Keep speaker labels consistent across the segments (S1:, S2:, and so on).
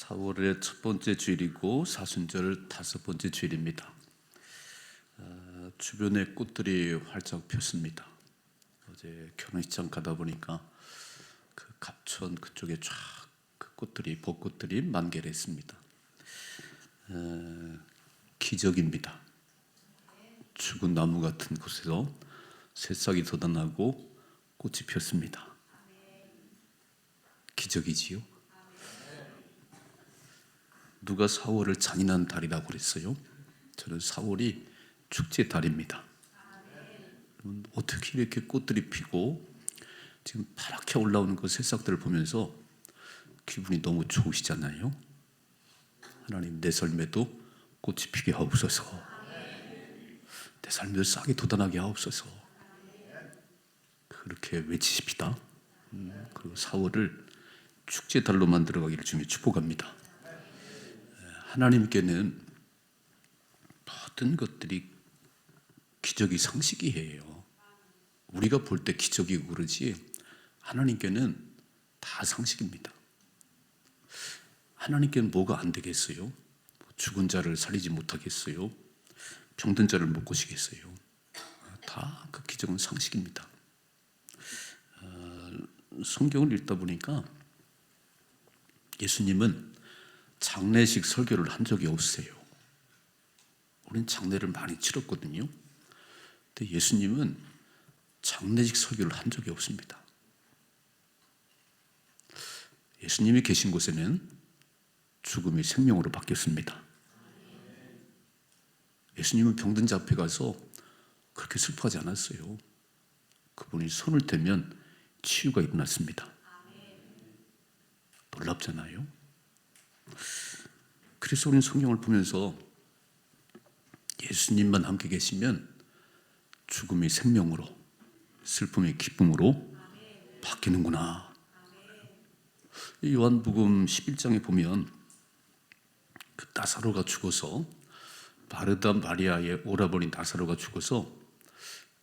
S1: 4월의 첫 번째 주일이고 사순절 다섯 번째 주일입니다. 주변에 꽃들이 활짝 폈습니다. 어제 결혼식장 가다 보니까 그 갑천 그쪽에 쫙 그 꽃들이 벚꽃들이 만개를 했습니다. 기적입니다. 죽은 나무 같은 곳에서 새싹이 돋아나고 꽃이 폈습니다. 기적이지요. 누가 4월을 잔인한 달이라고 그랬어요? 저는 4월이 축제 달입니다. 어떻게 이렇게 꽃들이 피고 지금 파랗게 올라오는 그 새싹들을 보면서 기분이 너무 좋으시잖아요. 하나님, 내 삶에도 꽃이 피게 하옵소서. 내 삶에도 싹이 돋아나게 하옵소서. 그렇게 외치십시다. 그리고 4월을 축제 달로 만들어가기를 주님이 축복합니다. 하나님께는 모든 것들이 기적이 상식이에요. 우리가 볼 때 기적이고 그러지 하나님께는 다 상식입니다. 하나님께는 뭐가 안 되겠어요? 죽은 자를 살리지 못하겠어요? 병든 자를 못 고치겠어요? 다 그 기적은 상식입니다. 성경을 읽다 보니까 예수님은 장례식 설교를 한 적이 없으세요. 우리는 장례를 많이 치렀거든요. 근데 예수님은 장례식 설교를 한 적이 없습니다. 예수님이 계신 곳에는 죽음이 생명으로 바뀌었습니다. 예수님은 병든 자 앞에 가서 그렇게 슬퍼하지 않았어요. 그분이 손을 대면 치유가 일어났습니다. 놀랍잖아요. 그래서 우리는 성경을 보면서 예수님만 함께 계시면 죽음이 생명으로, 슬픔이 기쁨으로 바뀌는구나. 요한복음 11장에 보면 그 나사로가 죽어서 마르다 마리아의 오라버니 나사로가 죽어서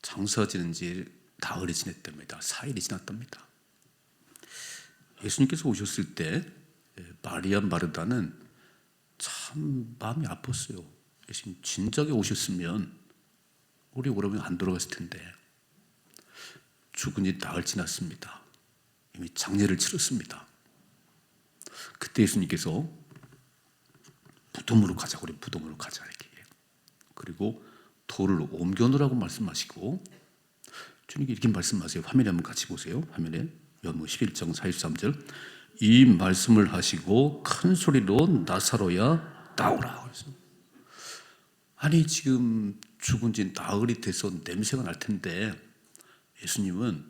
S1: 장사 지는 지 나흘이 지났답니다. 4일이 지났답니다. 예수님께서 오셨을 때 마리아 마르다는 참 마음이 아팠어요. 예수님 진작에 오셨으면 우리 오라버니 안 돌아갔을 텐데. 죽은 지 나흘 지났습니다. 이미 장례를 치렀습니다. 그때 예수님께서 무덤으로 가자, 우리 무덤으로 가자 이렇게. 그리고 돌을 옮겨놓으라고 말씀하시고 주님이 이렇게 말씀하세요. 화면에 한번 같이 보세요. 화면에 요한복음 11장 43절. 이 말씀을 하시고 큰 소리로 나사로야 나오라. 그래서 아니 지금 죽은 지 나흘이 돼서 냄새가 날 텐데 예수님은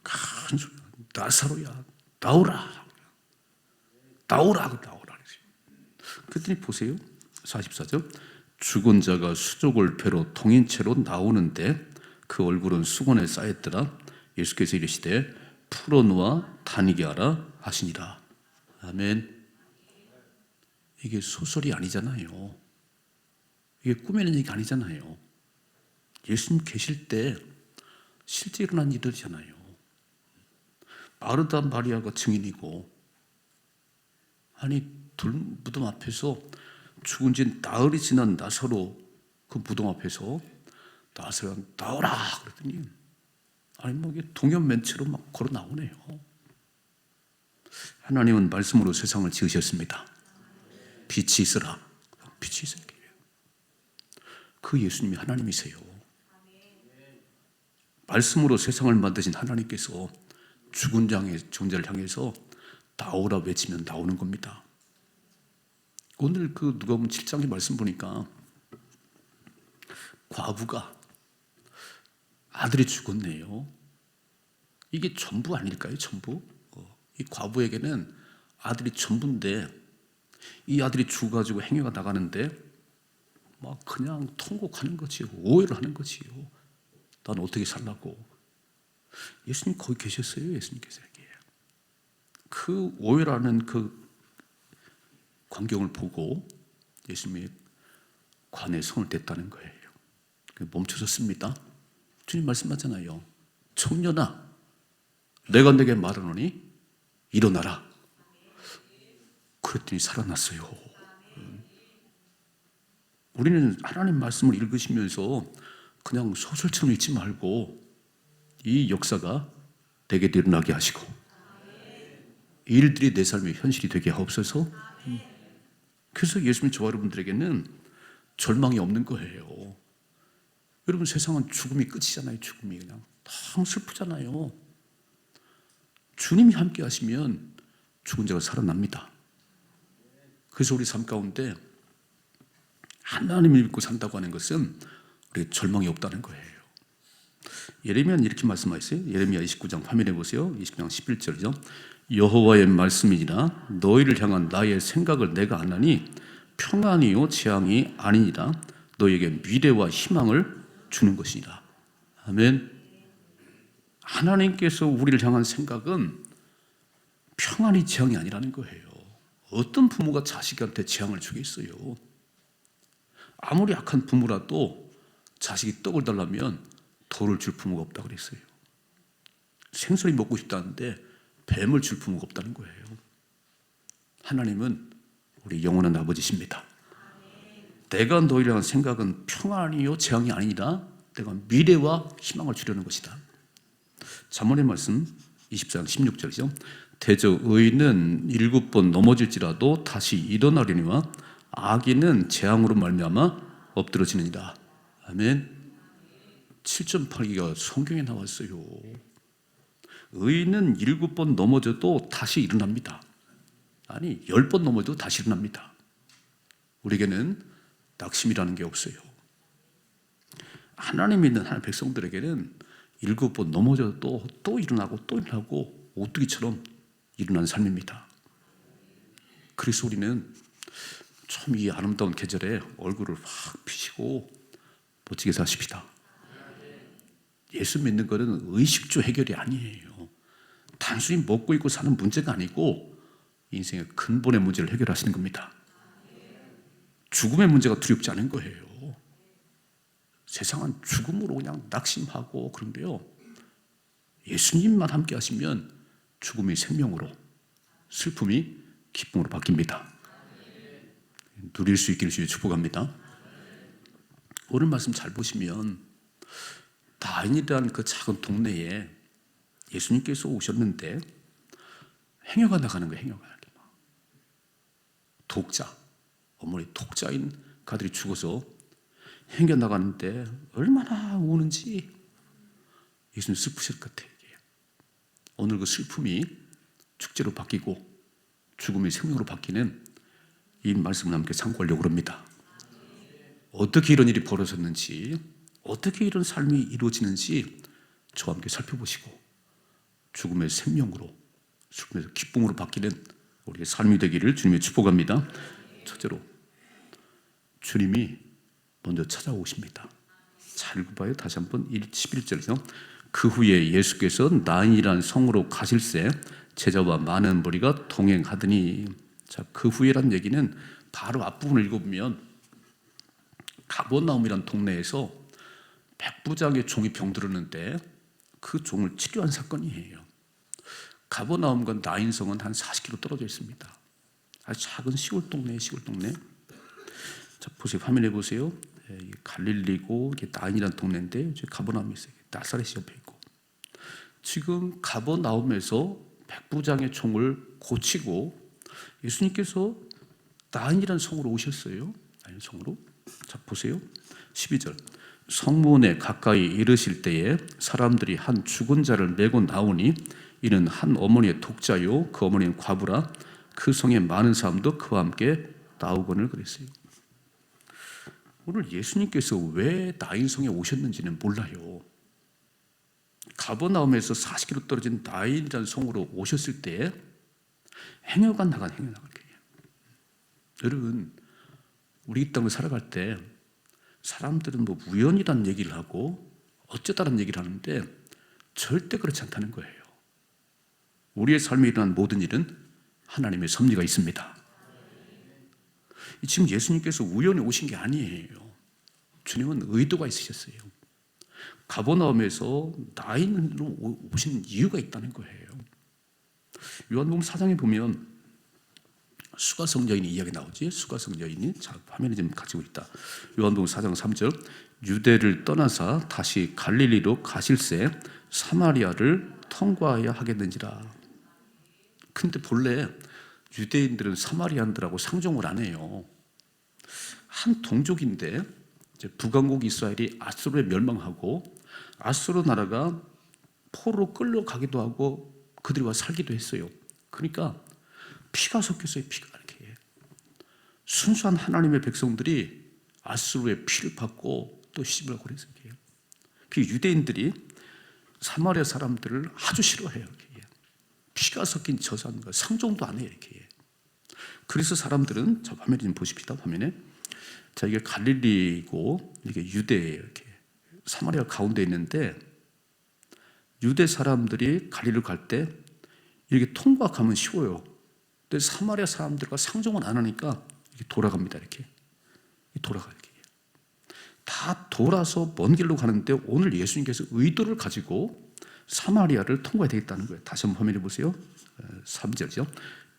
S1: 큰 소리로 나사로야 나오라. 나오라. 그랬더니 보세요. 44절. 죽은 자가 수족을 배로 동인채로 나오는데 그 얼굴은 수건에 쌓였더라. 예수께서 이르시되 풀어놓아 다니게 하라 하시니라. 아멘. 이게 소설이 아니잖아요. 이게 꾸며낸 얘기 아니잖아요. 예수님 계실 때 실제 일어난 일들이잖아요. 마르다 마리아가 증인이고, 아니 무덤 앞에서 죽은 지 나흘이 지난 나사로 그 무덤 앞에서 나사로야 나오라 그랬더니 아니 뭐 이게 동연멘체로 막 걸어 나오네요. 하나님은 말씀으로 세상을 지으셨습니다. 빛이 있으라. 빛이 있어요. 그 예수님이 하나님이세요. 말씀으로 세상을 만드신 하나님께서 죽은 자를 향해서 나오라 외치면 나오는 겁니다. 오늘 그 누가복음 7장의 말씀 보니까 과부가 아들이 죽었네요. 이게 전부 아닐까요? 전부? 이 과부에게는 아들이 전부인데 이 아들이 죽어가지고 행여가 나가는데 막 그냥 통곡하는 거지요. 오해를 하는 거지요. 난 어떻게 살라고. 예수님 거기 계셨어요. 예수님께서 그 오해라는 그 광경을 보고 예수님이 관에 손을 댔다는 거예요. 멈춰섰습니다. 주님 말씀하잖아요. 청년아, 내가 네게 말하노니 일어나라. 그랬더니 살아났어요. 우리는 하나님 말씀을 읽으시면서 그냥 소설처럼 읽지 말고 이 역사가 내게 일어나게 하시고 이 일들이 내 삶의 현실이 되게 하옵소서. 그래서 예수님 저와 여러분들에게는 절망이 없는 거예요. 여러분, 세상은 죽음이 끝이잖아요. 죽음이 그냥 참 슬프잖아요. 주님이 함께 하시면 죽은 자가 살아납니다. 그래서 우리 삶 가운데 하나님을 믿고 산다고 하는 것은 우리가 절망이 없다는 거예요. 예레미야는 이렇게 말씀하셨어요. 예레미야 29장 화면에 보세요. 29장 11절이죠. 여호와의 말씀이니라 너희를 향한 나의 생각을 내가 아나니 평안이요 재앙이 아니니라 너희에게 미래와 희망을 주는 것이니라. 아멘. 하나님께서 우리를 향한 생각은 평안이 재앙이 아니라는 거예요. 어떤 부모가 자식한테 재앙을 주겠어요? 아무리 악한 부모라도 자식이 떡을 달라면 돌을 줄 부모가 없다고 그랬어요. 생선이 먹고 싶다는데 뱀을 줄 부모가 없다는 거예요. 하나님은 우리 영원한 아버지십니다. 내가 너희를 향한 생각은 평안이요 재앙이 아니라 내가 미래와 희망을 주려는 것이다. 잠언의 말씀 24장 16절이죠. 대저 의인은 7번 넘어질지라도 다시 일어나려니와 악인은 재앙으로 말미암아 엎드러지느니라. 아멘. 7.8기가 성경에 나왔어요. 의인은 7번 넘어져도 다시 일어납니다. 아니 10번 넘어져도 다시 일어납니다. 우리에게는 낙심이라는 게 없어요. 하나님 믿는 하나님 백성들에게는 7번 넘어져도 또 일어나고 또 일어나고 오뚜기처럼 일어나는 삶입니다. 그래서 우리는 참 이 아름다운 계절에 얼굴을 확 피시고 멋지게 사십시다. 예수 믿는 것은 의식주 해결이 아니에요. 단순히 먹고 입고 사는 문제가 아니고 인생의 근본의 문제를 해결하시는 겁니다. 죽음의 문제가 두렵지 않은 거예요. 세상은 죽음으로 그냥 낙심하고 그런데요. 예수님만 함께 하시면 죽음이 생명으로, 슬픔이 기쁨으로 바뀝니다. 누릴 수 있기를 주여 축복합니다. 오늘 말씀 잘 보시면 나인이라는 그 작은 동네에 예수님께서 오셨는데 행여가 나가는 거예요. 행여가 독자, 어머니 독자인 가들이 죽어서 행여 나가는데 얼마나 우는지 예수님 슬프실 것 같아요. 오늘 그 슬픔이 축제로 바뀌고 죽음이 생명으로 바뀌는 이 말씀을 함께 참고하려고 합니다. 어떻게 이런 일이 벌어졌는지, 어떻게 이런 삶이 이루어지는지 저와 함께 살펴보시고 죽음의 생명으로, 죽음에서 기쁨으로 바뀌는 우리의 삶이 되기를 주님의 축복합니다. 첫째로 주님이 먼저 찾아오십니다. 잘 봐요. 다시 한번 11절에서 그 후에 예수께서 나인이라는 성으로 가실새 제자와 많은 무리가 동행하더니, 자, 그 후에란 얘기는 바로 앞부분을 읽어보면 가버나움이라는 동네에서 백부장의 종이 병들었는데 그 종을 치료한 사건이에요. 가버나움과 나인성은 한 40km 떨어져 있습니다. 아주 작은 시골 동네예요. 시골 동네. 자, 보세요. 화면에 보세요. 갈릴리고 나인이라는 동네인데 가버나움이 있어요. 나사렛이 옆에 있고. 지금 가버나움에서 백부장의 종을 고치고 예수님께서 나인이라는 성으로 오셨어요. 나인 성으로. 자, 보세요. 12절. 성문에 가까이 이르실 때에 사람들이 한 죽은 자를 메고 나오니 이는 한 어머니의 독자요 그 어머니는 과부라. 그 성에 많은 사람도 그와 함께 나오거늘 그랬어요. 오늘 예수님께서 왜 나인성에 오셨는지는 몰라요. 가버나움에서 40km 떨어진 나인이라는 성으로 오셨을 때 행여가 나간 거예요. 여러분, 우리 이 땅을 살아갈 때 사람들은 뭐 우연이라는 얘기를 하고 어쩌다라는 얘기를 하는데 절대 그렇지 않다는 거예요. 우리의 삶에 일어난 모든 일은 하나님의 섭리가 있습니다. 지금 예수님께서 우연히 오신 게 아니에요. 주님은 의도가 있으셨어요. 가버나움에서 나인으로 오신 이유가 있다는 거예요. 요한복음 4장에 보면 수가성 여인이 이야기 나오지. 수가성 여인이 자 화면에 지금 가지고 있다. 요한복음 4장 3절 유대를 떠나사 다시 갈릴리로 가실새 사마리아를 통과해야 하겠는지라. 근데 본래 유대인들은 사마리안들하고 상종을 안 해요. 한 동족인데 이제 북왕국 이스라엘이 아수르에 멸망하고 아수르 나라가 포로로 끌려가기도 하고 그들이 와 살기도 했어요. 그러니까 피가 섞였어요. 피가 이렇게 순수한 하나님의 백성들이 아수르의 피를 받고 또 시집을 가고 그랬어요. 그 유대인들이 사마리아 사람들을 아주 싫어해요. 피가 섞인 저산과 상종도 안 해요. 이렇게. 그래서 사람들은 자 화면에 좀 보십시다. 화면에 자 이게 갈릴리고 이게 유대예요. 이렇게 사마리아 가운데 있는데 유대 사람들이 갈릴리로 갈 때 이렇게 통과하면 쉬워요. 근데 사마리아 사람들과 상종을 안 하니까 이렇게 돌아갑니다. 이렇게 돌아가요. 이렇게 다 돌아서 먼 길로 가는데 오늘 예수님께서 의도를 가지고 사마리아를 통과해야 되겠다는 거예요. 다시 한번 화면에 보세요. 3절이죠.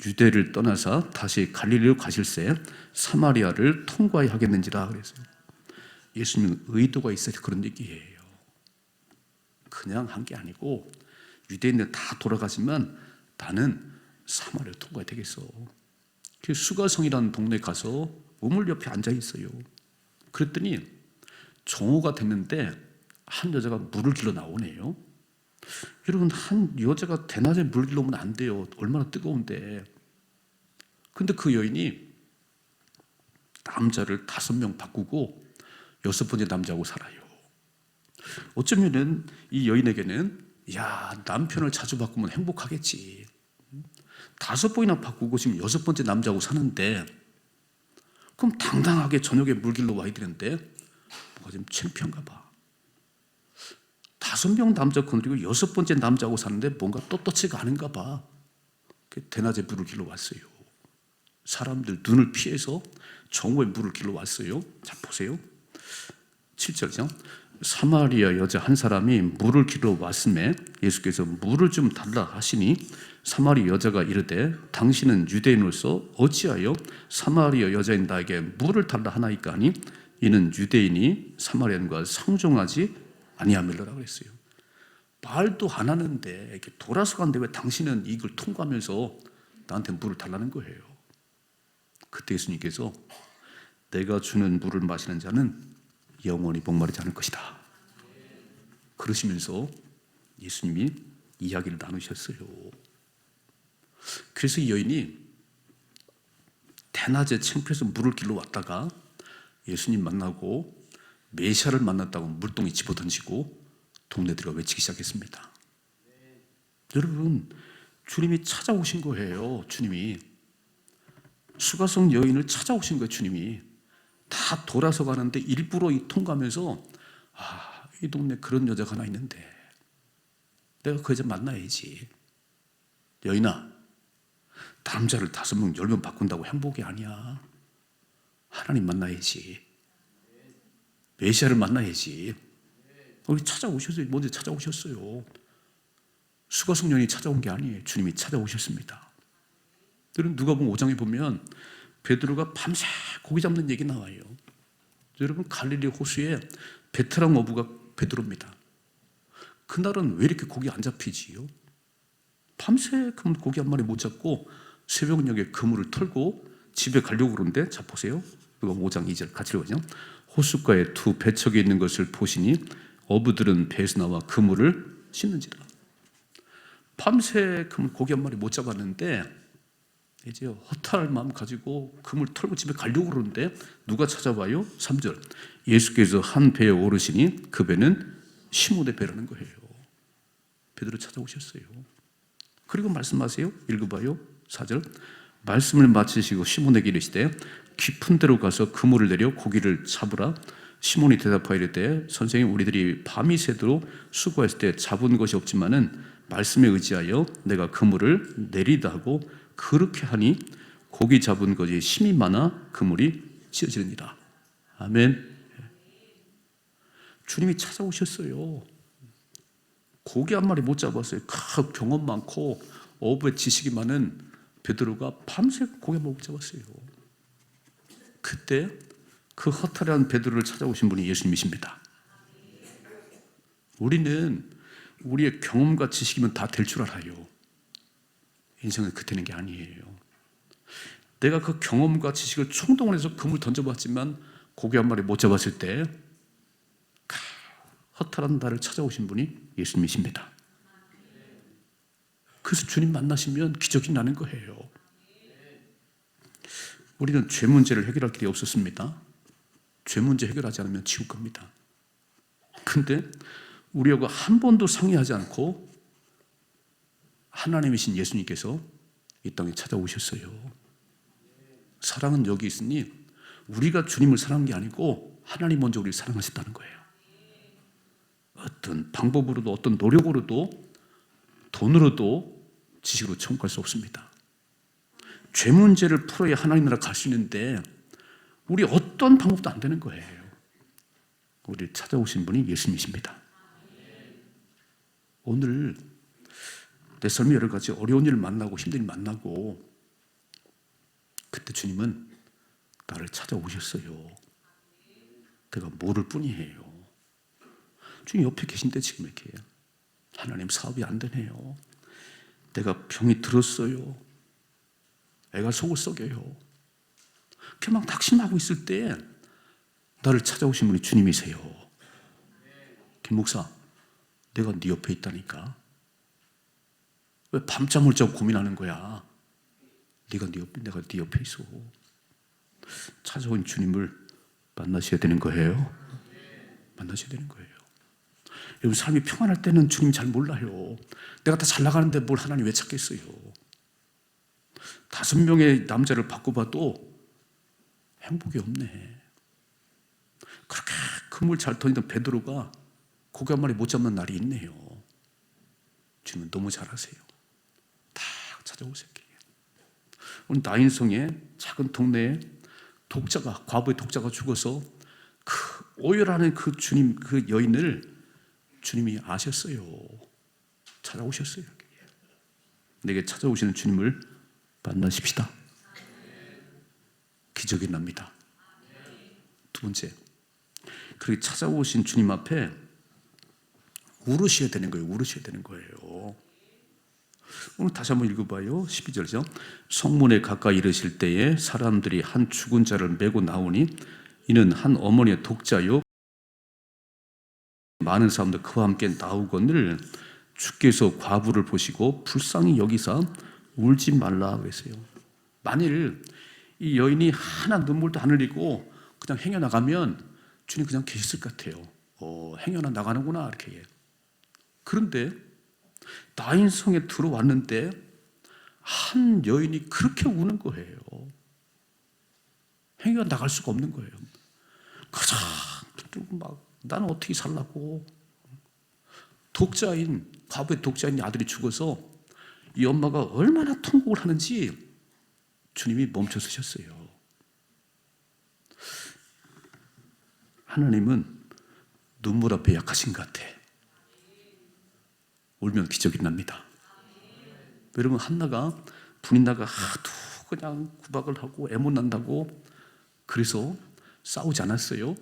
S1: 유대를 떠나서 다시 갈릴리로 가실새 사마리아를 통과해야 하겠는지라 그랬어요. 예수님은 의도가 있어서 그런 얘기예요. 그냥 한 게 아니고 유대인들 다 돌아가지만 나는 사마리아를 통과해야 되겠어. 그 수가성이라는 동네 가서 우물 옆에 앉아 있어요. 그랬더니 정오가 됐는데 한 여자가 물을 길러 나오네요. 여러분 한 여자가 대낮에 물을 길러 오면 안 돼요. 얼마나 뜨거운데. 근데 그 여인이 남자를 5명 바꾸고 6번째 남자하고 살아요. 어쩌면은 이 여인에게는 야 남편을 자주 바꾸면 행복하겠지. 5번이나 바꾸고 지금 6번째 남자하고 사는데 그럼 당당하게 저녁에 물 길러 와야 되는데 뭐가 좀 창피한가 봐. 5명 남자 건드리고 6번째 남자하고 사는데 뭔가 떳떳지가 않은가 봐. 대낮에 물을 길러 왔어요. 사람들 눈을 피해서 정오에 물을 길러 왔어요. 자 보세요. 7절이죠. 사마리아 여자 한 사람이 물을 길러 왔음에 예수께서 물을 좀 달라 하시니 사마리아 여자가 이르되 당신은 유대인으로서 어찌하여 사마리아 여자인 나에게 물을 달라 하나이까 하니 이는 유대인이 사마리아인과 상종하지 아니하밀러라 그랬어요. 말도 안 하는데 이렇게 돌아서 가는데 왜 당신은 이걸 통과하면서 나한테 물을 달라는 거예요. 그때 예수님께서 내가 주는 물을 마시는 자는 영원히 목마르지 않을 것이다. 그러시면서 예수님이 이야기를 나누셨어요. 그래서 이 여인이 대낮에 창피해서 물을 길러 왔다가 예수님 만나고 메시아를 만났다고 물동이 집어던지고 동네 들어가 외치기 시작했습니다. 여러분 주님이 찾아오신 거예요. 주님이 수가성 여인을 찾아오신 거예요. 주님이 다 돌아서 가는데 일부러 이 통과하면서 이 동네 그런 여자가 하나 있는데 내가 그 여자 만나야지. 여인아 남자를 5명 10명 바꾼다고 행복이 아니야. 하나님 만나야지. 메시아를 만나야지. 우리 찾아오셨어요. 먼저 찾아오셨어요. 수가성 여인이 찾아온 게 아니에요. 주님이 찾아오셨습니다. 여러분 누가복음 5장에 보면 베드로가 밤새 고기 잡는 얘기 나와요. 여러분 갈릴리 호수에 베테랑 어부가 베드로입니다. 그날은 왜 이렇게 고기 안 잡히지요? 밤새 고기 한 마리 못 잡고 새벽녘에 그물을 털고 집에 가려고 그러는데 자 보세요. 이거 5장 2절 같이 읽어요. 호숫가에 두 배척이 있는 것을 보시니 어부들은 배에서 나와 그물을 씻는지라. 밤새 고기 한 마리 못 잡았는데 이제 허탈할 마음 가지고 그물 털고 집에 가려고 그러는데 누가 찾아와요? 3절 예수께서 한 배에 오르시니 그 배는 시몬의 배라는 거예요. 베드로 찾아오셨어요. 그리고 말씀하세요. 읽어봐요. 4절 말씀을 마치시고 시몬에게 이르시되 깊은 데로 가서 그물을 내려 고기를 잡으라. 시몬이 대답하여 이르되 선생님 우리들이 밤이 새도록 수고했을 때 잡은 것이 없지만은 말씀에 의지하여 내가 그물을 내리다 하고 그렇게 하니 고기 잡은 것이 힘이 많아 그물이 찢어지느니라. 아멘. 주님이 찾아오셨어요. 고기 한 마리 못 잡았어요. 경험 많고 어부의 지식이 많은 베드로가 밤새 고개 못 잡았어요. 그때 그 허탈한 베드로를 찾아오신 분이 예수님이십니다. 우리는 우리의 경험과 지식이면 다 될 줄 알아요. 인생은 그때는 게 아니에요. 내가 그 경험과 지식을 총동원 해서 금을 던져봤지만 고기 한 마리 못 잡았을 때 허탈한 나를 찾아오신 분이 예수님이십니다. 그래서 주님 만나시면 기적이 나는 거예요. 우리는 죄 문제를 해결할 길이 없었습니다. 죄 문제 해결하지 않으면 지옥 갑니다. 근데 우리하고 한 번도 상의하지 않고 하나님이신 예수님께서 이 땅에 찾아오셨어요. 사랑은 여기 있으니 우리가 주님을 사랑한 게 아니고 하나님 먼저 우리를 사랑하셨다는 거예요. 어떤 방법으로도 어떤 노력으로도 돈으로도 지식으로 청구할 수 없습니다. 죄 문제를 풀어야 하나님 나라 갈 수 있는데 우리 어떤 방법도 안 되는 거예요. 우리를 찾아오신 분이 예수님이십니다. 오늘 내 삶에 여러 가지 어려운 일을 만나고 힘든 일 만나고 그때 주님은 나를 찾아오셨어요. 내가 모를 뿐이에요. 주님 옆에 계신데 지금 이렇게 하나님 사업이 안 되네요. 내가 병이 들었어요. 애가 속을 썩여요. 이렇게 막 낙심하고 있을 때 나를 찾아오신 분이 주님이세요. 김 목사, 내가 네 옆에 있다니까. 왜 밤잠을 자고 고민하는 거야? 내가 네 옆에 있어. 찾아온 주님을 만나셔야 되는 거예요. 만나셔야 되는 거예요. 여러분 삶이 평안할 때는 주님 잘 몰라요. 내가 다 잘 나가는데 뭘 하나님 왜 찾겠어요? 5명의 남자를 바꿔봐도 행복이 없네. 그렇게 그물 잘 던지던 베드로가 고기 한 마리 못 잡는 날이 있네요. 주님은 너무 잘하세요. 다 찾아오세요. 오늘 나인성의 작은 동네에 과부의 독자가 죽어서 그 오열하는 그 주님, 그 여인을 주님이 아셨어요. 찾아오셨어요. 내게 찾아오시는 주님을 만나십시다. 기적이 납니다. 두 번째, 그렇게 찾아오신 주님 앞에 울으셔야 되는 거예요. 울으셔야 되는 거예요. 오늘 다시 한번 읽어봐요. 12절이죠. 성문에 가까이 이르실 때에 사람들이 한 죽은 자를 메고 나오니 이는 한 어머니의 독자요. 많은 사람들 그와 함께 나오거늘 주께서 과부를 보시고 불쌍히 여기사 울지 말라 그랬어요. 만일 이 여인이 하나 눈물도 안 흘리고 그냥 행여나가면 주님 그냥 계셨을 것 같아요. 행여나 나가는구나 이렇게. 그런데 나인성에 들어왔는데 한 여인이 그렇게 우는 거예요. 행여나 나갈 수가 없는 거예요. 가자 막 나는 어떻게 살라고. 과부의 독자인 아들이 죽어서 이 엄마가 얼마나 통곡을 하는지 주님이 멈춰 서셨어요. 하나님은 눈물 앞에 약하신 것 같아. 울면 기적이 납니다. 여러분 한나가 분인나가 하도 그냥 구박을 하고 애못 난다고 그래서 싸우지 않았어요.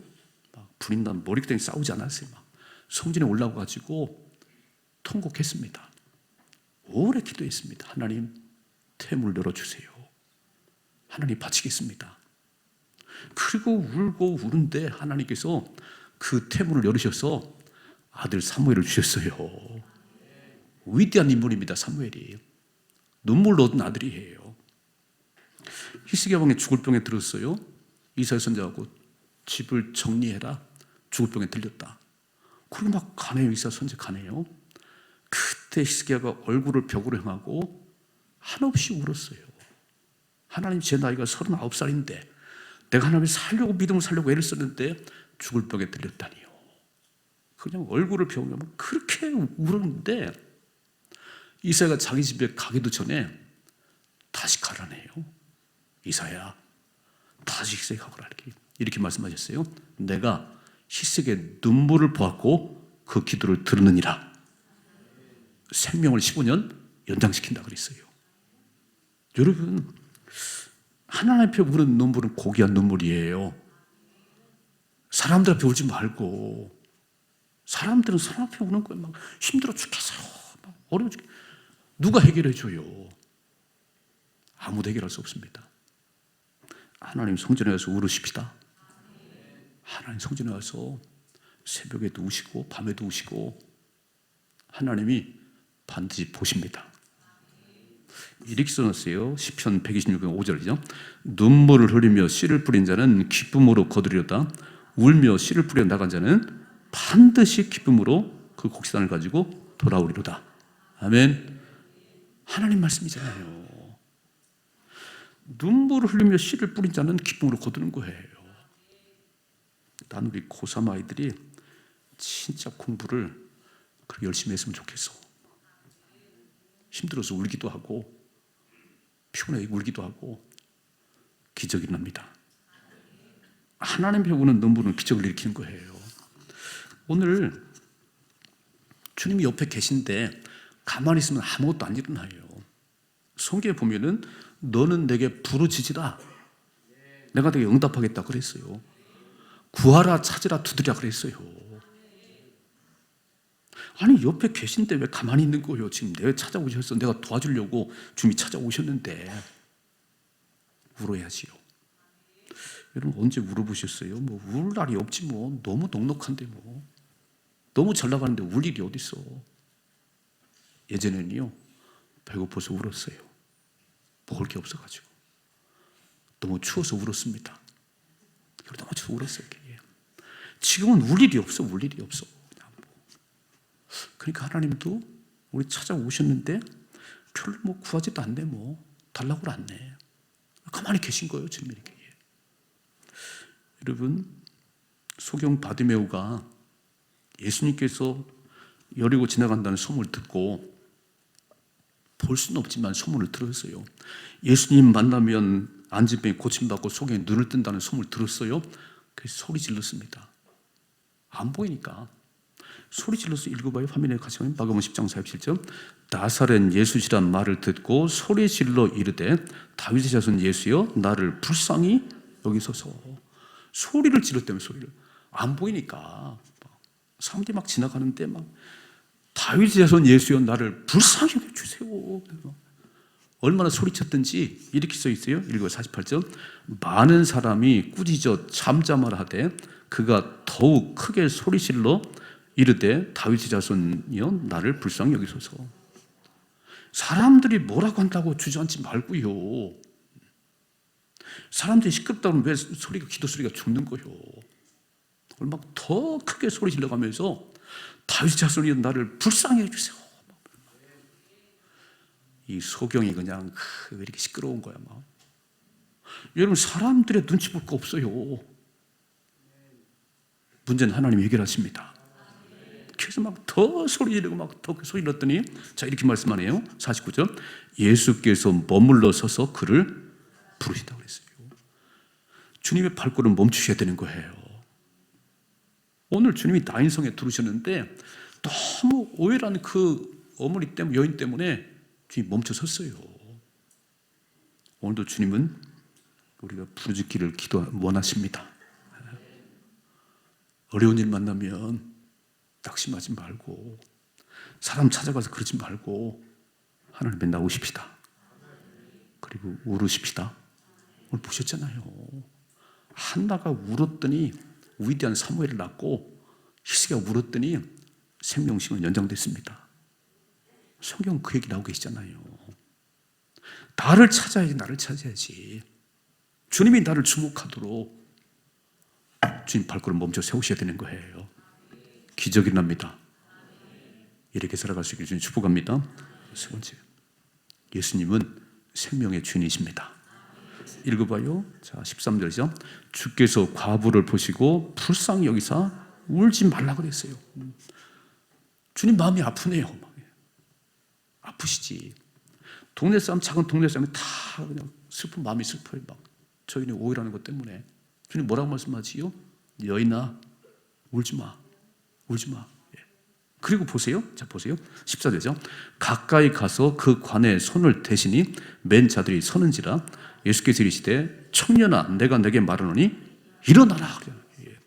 S1: 분인나 머리끄댕이 싸우지 않았어요. 성전에 올라가가지고 통곡했습니다. 오래 기도했습니다. 하나님 템을 열어주세요. 하나님 바치겠습니다. 그리고 울고 우는데 하나님께서 그 태문을 열으셔서 아들 사무엘을 주셨어요. 위대한 인물입니다. 사무엘이. 눈물로 얻은 아들이에요. 히스기야 왕이 죽을 병에 들었어요. 이사야 선지자하고 집을 정리해라. 죽을 병에 들렸다. 그리고 막 가네요. 이사야 선지 가네요. 그때 히스기야가 얼굴을 벽으로 향하고 한없이 울었어요. 하나님 제 나이가 39살인데 내가 하나님을 살려고 믿음을 살려고 애를 썼는데 죽을 병에 들렸다니요. 그냥 얼굴을 벽으로 하면 그렇게 울었는데 이사야가 자기 집에 가기도 전에 다시 가라네요. 이사야 다시 희색에 가거라 이렇게 말씀하셨어요. 내가 희색의 눈물을 보았고 그 기도를 들으느니라. 생명을 15년 연장시킨다 그랬어요. 여러분, 하나님 앞에 우는 눈물은 고귀한 눈물이에요. 사람들 앞에 울지 말고. 사람들은 사람 앞에 우는 거예요. 막 힘들어 죽겠어요. 막 어려워 죽겠어요. 누가 해결해 줘요? 아무도 해결할 수 없습니다. 하나님 성전에 가서 울으십시다. 하나님 성전에 가서 새벽에도 우시고 밤에도 우시고 하나님이 반드시 보십니다. 이렇게 써놨어요. 시편 126편 5절이죠. 눈물을 흘리며 씨를 뿌린 자는 기쁨으로 거두리로다. 울며 씨를 뿌려 나간 자는 반드시 기쁨으로 그 곡식단을 가지고 돌아오리로다. 아멘. 하나님 말씀이잖아요. 눈물을 흘리며 씨를 뿌린 자는 기쁨으로 거두는 거예요. 난 우리 고3 아이들이 진짜 공부를 그렇게 열심히 했으면 좋겠어. 힘들어서 울기도 하고 피곤해 울기도 하고 기적이 납니다. 하나님 앞에 우는 눈물은 기적을 일으키는 거예요. 오늘 주님이 옆에 계신데 가만히 있으면 아무것도 안 일어나요. 성경에 보면은 너는 내게 부르짖으라. 내가 내게 응답하겠다 그랬어요. 구하라 찾으라 두드리라 그랬어요. 아니 옆에 계신데 왜 가만히 있는 거예요? 지금 내가 찾아오셨어. 내가 도와주려고 주님이 찾아오셨는데 울어야지요. 여러분 언제 울어보셨어요? 뭐 울 날이 없지 뭐. 너무 넉넉한데 뭐. 너무 잘 나가는데 울 일이 어디 있어. 예전에는요 배고파서 울었어요. 먹을 게 없어가지고. 너무 추워서 울었습니다. 너무 추워서 울었어요. 지금은 울 일이 없어. 울 일이 없어. 그러니까 하나님도 우리 찾아오셨는데 별로 뭐 구하지도 않네 뭐. 달라고 안 내. 가만히 계신 거예요. 지금 이렇게. 여러분 소경 바디메오가 예수님께서 여리고 지나간다는 소문을 듣고 볼 수는 없지만 소문을 들었어요. 예수님 만나면 안진병이 고침받고 소경이 눈을 뜬다는 소문을 들었어요. 그래서 소리 질렀습니다. 안 보이니까 소리 질러서 읽어봐요. 화면에 같이 보면 마가복음 10장 47절 나사렛 예수시란 말을 듣고 소리 질러 이르되 다윗의 자손 예수여 나를 불쌍히 여기소서. 소리를 질렀다며. 소리를 안 보이니까 사람들이 막 지나가는데 막 다윗의 자손 예수여 나를 불쌍히 여겨주세요. 얼마나 소리쳤든지 이렇게 써 있어요. 읽어 48절 많은 사람이 꾸짖어 잠잠하라 하되 그가 더욱 크게 소리질러 이르되 다윗의 자손이여 나를 불쌍히 여기소서. 사람들이 뭐라고 한다고 주저앉지 말고요. 사람들이 시끄럽다고 왜 소리가 기도 소리가 죽는 거요. 얼마나 더 크게 소리 질러가면서 다윗의 자손이여 나를 불쌍히 해주세요. 이 소경이 그냥 왜 이렇게 시끄러운 거야 막. 여러분 사람들의 눈치 볼 거 없어요. 문제는 하나님이 해결하십니다. 그래서 막 더 소리 지르고 막 더 소리 질렀더니 자 이렇게 말씀하네요. 49절 예수께서 머물러 서서 그를 부르시다고 그랬어요. 주님의 발걸음 멈추셔야 되는 거예요. 오늘 주님이 나인성에 들으셨는데 너무 오해란 그 어머니 때문에 여인 때문에 주님이 멈춰 섰어요. 오늘도 주님은 우리가 부르짖기를 원하십니다. 어려운 일 만나면 낙심하지 말고 사람 찾아가서 그러지 말고 하나님께 나오십시다. 그리고 울으십시다. 오늘 보셨잖아요. 한나가 울었더니 위대한 사무엘을 낳고 히스기야가 울었더니 생명식은 연장됐습니다. 성경 그 얘기 나오고 계시잖아요. 나를 찾아야지. 나를 찾아야지. 주님이 나를 주목하도록 주님 발걸음 멈춰 세우셔야 되는 거예요. 기적이 납니다. 이렇게 살아갈 수 있기를 주님 축복합니다. 세 번째, 예수님은 생명의 주인이십니다. 읽어봐요. 자, 13절이죠. 주께서 과부를 보시고 불쌍히 여기사 울지 말라 그랬어요. 주님 마음이 아프네요. 아프시지. 동네 사람, 작은 동네 사람이 다 그냥 슬픈 마음이 슬퍼요. 막 저희는 오해라는 것 때문에. 주님 뭐라고 말씀하지요? 여인아 울지 마. 울지 마. 그리고 보세요. 자, 보세요. 14절이죠. 가까이 가서 그 관에 손을 대시니 맨 자들이 서는지라 예수께서 이르시되 청년아 내가 내게 말하노니 일어나라. 예.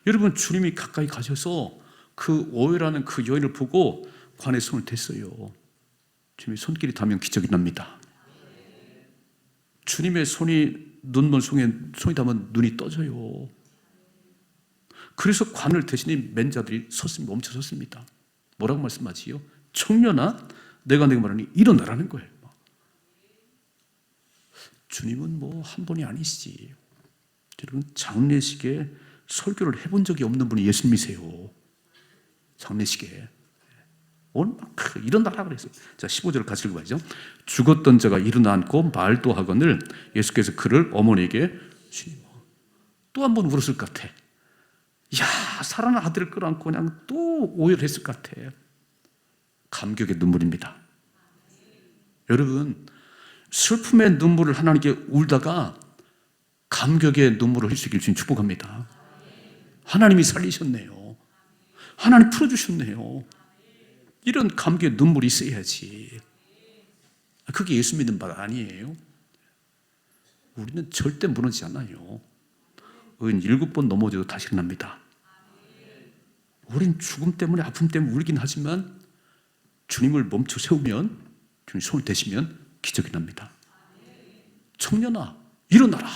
S1: 여러분, 주님이 가까이 가셔서 그 오해라는 그 여인을 보고 관에 손을 댔어요. 주님이 손길이 닿으면 기적이 납니다. 주님의 손이 눈먼 손이 닿으면 눈이 떠져요. 그래서 관을 대신에 맨 자들이 멈춰 섰습니다. 뭐라고 말씀하지요? 청년아 내가 내게 말하니 일어나라는 거예요. 주님은 뭐 한 분이 아니시지. 여러분, 장례식에 설교를 해본 적이 없는 분이 예수님이세요. 장례식에 오늘 막 일어나라 그랬어요. 자, 15절을 같이 읽어봐야죠. 죽었던 자가 일어나 앉고 말도 하거늘 예수께서 그를 어머니에게 주님, 또 한 번 울었을 것 같아. 야, 살아난 아들을 끌어안고 그냥 또 오해를 했을 것 같아. 감격의 눈물입니다. 여러분, 슬픔의 눈물을 하나님께 울다가 감격의 눈물을 흘릴 수 있길 주님 축복합니다. 하나님이 살리셨네요. 하나님 풀어주셨네요. 이런 감격의 눈물이 있어야지. 그게 예수 믿는 바가 아니에요. 우리는 절대 무너지지 않아요. 우린 7번 넘어져도 다시 일어납니다. 우린 죽음 때문에 아픔 때문에 울긴 하지만 주님을 멈춰 세우면, 주님 손을 대시면 기적이 납니다. 청년아 일어나라.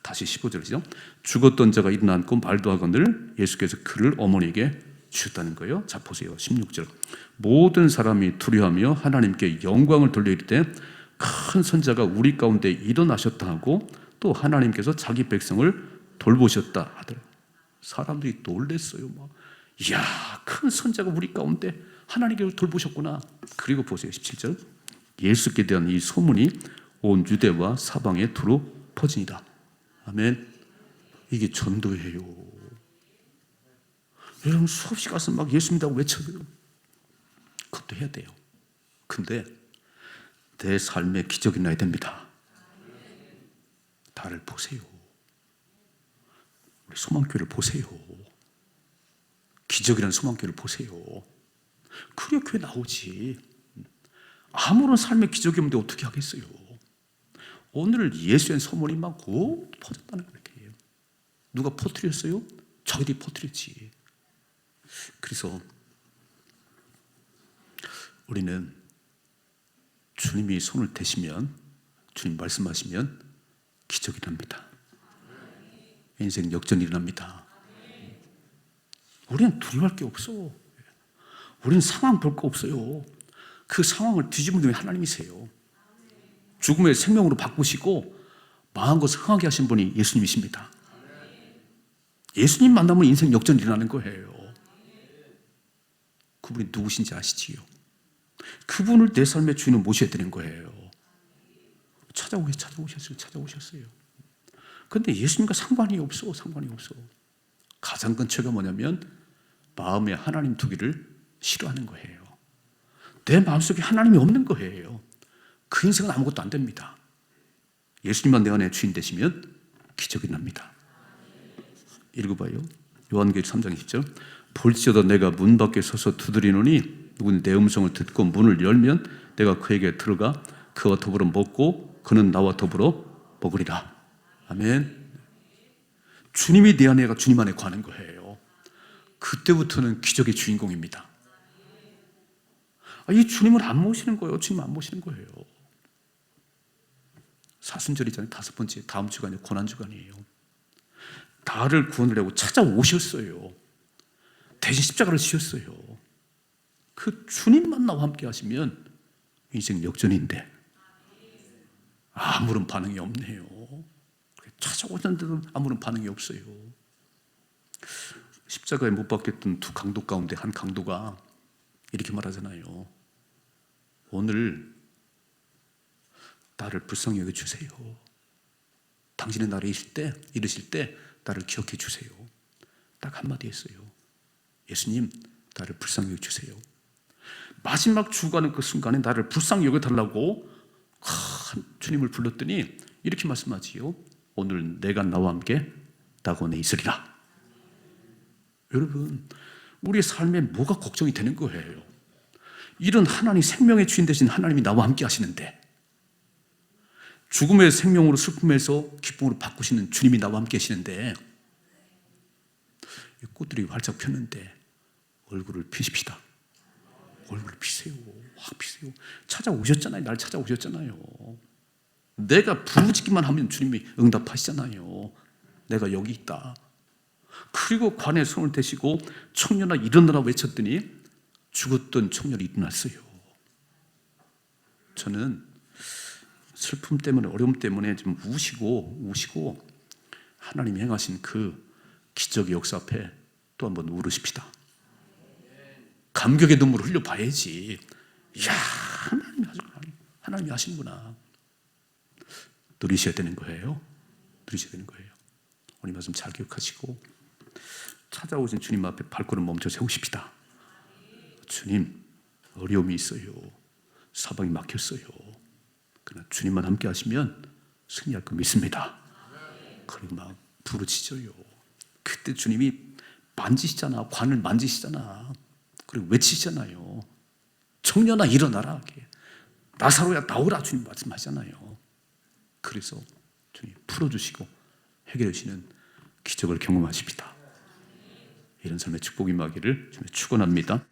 S1: 다시 15절이죠. 죽었던 자가 일어나 앉고 말도 하거늘 예수께서 그를 어머니에게 주셨다는 거예요. 자, 보세요. 16절. 모든 사람이 두려워하며 하나님께 영광을 돌려 이르되 큰 선자가 우리 가운데 일어나셨다 하고 또 하나님께서 자기 백성을 돌보셨다 하더라. 사람들이 놀랬어요. 막, 이야, 큰 선자가 우리 가운데 하나님께서 돌보셨구나. 그리고 보세요. 17절. 예수께 대한 이 소문이 온 유대와 사방에 두루 퍼지니라. 아멘. 이게 전도예요. 여러분, 수없이 가서 막 예수 믿다고 외쳐요. 그것도 해야 돼요. 근데 내 삶에 기적이 나야 됩니다. 나를 보세요. 우리 소망교회를 보세요. 기적이라는 소망교회를 보세요. 그래 교회 나오지. 아무런 삶의 기적이 없는데 어떻게 하겠어요? 오늘 예수의 소문이 막 퍼졌다는 거예요. 누가 퍼뜨렸어요? 저희들이 퍼뜨렸지. 그래서 우리는 주님이 손을 대시면, 주님 말씀하시면 기적이 납니다. 인생 역전이 일어납니다. 우리는 두려워할 게 없어. 우리는 상황 볼 거 없어요. 그 상황을 뒤집은 분이 하나님이세요. 죽음의 생명으로 바꾸시고 망한 것을 흥하게 하신 분이 예수님이십니다. 예수님 만나면 인생 역전이 일어나는 거예요. 그분이 누구신지 아시지요? 그분을 내 삶의 주인으로 모셔야 되는 거예요. 찾아오셨어요. 그런데 예수님과 상관이 없어. 가장 큰 죄가 뭐냐면 마음에 하나님 두기를 싫어하는 거예요. 내 마음속에 하나님이 없는 거예요. 그 인생은 아무것도 안 됩니다. 예수님만 내 안에 주인 되시면 기적이 납니다. 읽어봐요. 요한계시록 3장 20절. 볼지어다 내가 문 밖에 서서 두드리노니 누구는 내 음성을 듣고 문을 열면 내가 그에게 들어가 그와 더불어 먹고 그는 나와 더불어 먹으리라. 아멘. 주님이 내 안에가 주님 안에 관한 거예요. 그때부터는 기적의 주인공입니다. 이 주님을 안 모시는 거예요. 주님 안 모시는 거예요. 사순절이잖아요. 5번째. 다음 주가 아니라 고난주간이에요. 나를 구원하려고 찾아오셨어요. 대신 십자가를 지셨어요. 그 주님만 나와 함께 하시면 인생 역전인데 아무런 반응이 없네요. 찾아오셨는데도 아무런 반응이 없어요. 십자가에 못 박혔던 두 강도 가운데 한 강도가 이렇게 말하잖아요. 오늘 나를 불쌍히 여겨주세요. 당신의 나라에 이르실 때 나를 기억해 주세요. 딱 한마디 했어요. 예수님, 나를 불쌍히 여겨주세요. 마지막 죽어가는 그 순간에 나를 불쌍히 여겨달라고 주님을 불렀더니 이렇게 말씀하지요. 오늘 내가 나와 함께 낙원에 있으리라. 여러분, 우리의 삶에 뭐가 걱정이 되는 거예요? 이런 하나님, 생명의 주인 되신 하나님이 나와 함께 하시는데, 죽음의 생명으로 슬픔에서 기쁨으로 바꾸시는 주님이 나와 함께 계시는데, 꽃들이 활짝 폈는데 얼굴을 피십시다. 얼굴을 피세요. 확 피세요. 찾아오셨잖아요. 날 찾아오셨잖아요. 내가 부르짖기만 하면 주님이 응답하시잖아요. 내가 여기 있다. 그리고 관에 손을 대시고 청년아 일어나라 외쳤더니 죽었던 청년이 일어났어요. 저는 슬픔 때문에, 어려움 때문에 좀 우시고 하나님이 행하신 그 기적의 역사 앞에 또 한번 울으십시다. 감격의 눈물을 흘려봐야지. 이야, 하나님이 하시는구나. 누리셔야 되는 거예요. 누리셔야 되는 거예요. 오늘 말씀 잘 기억하시고 찾아오신 주님 앞에 발걸음 멈춰 세우십시다. 주님, 어려움이 있어요. 사방이 막혔어요. 그러나 주님만 함께 하시면 승리할 거 믿습니다. 그리고 막 부르짖어요. 그때 주님이 만지시잖아. 관을 만지시잖아. 그리고 외치시잖아요. 청년아 일어나라. 나사로야 나오라. 주님 말씀하시잖아요. 그래서 주님 풀어주시고 해결해 주시는 기적을 경험하십니다. 이런 삶의 축복이 임하기를 축원합니다.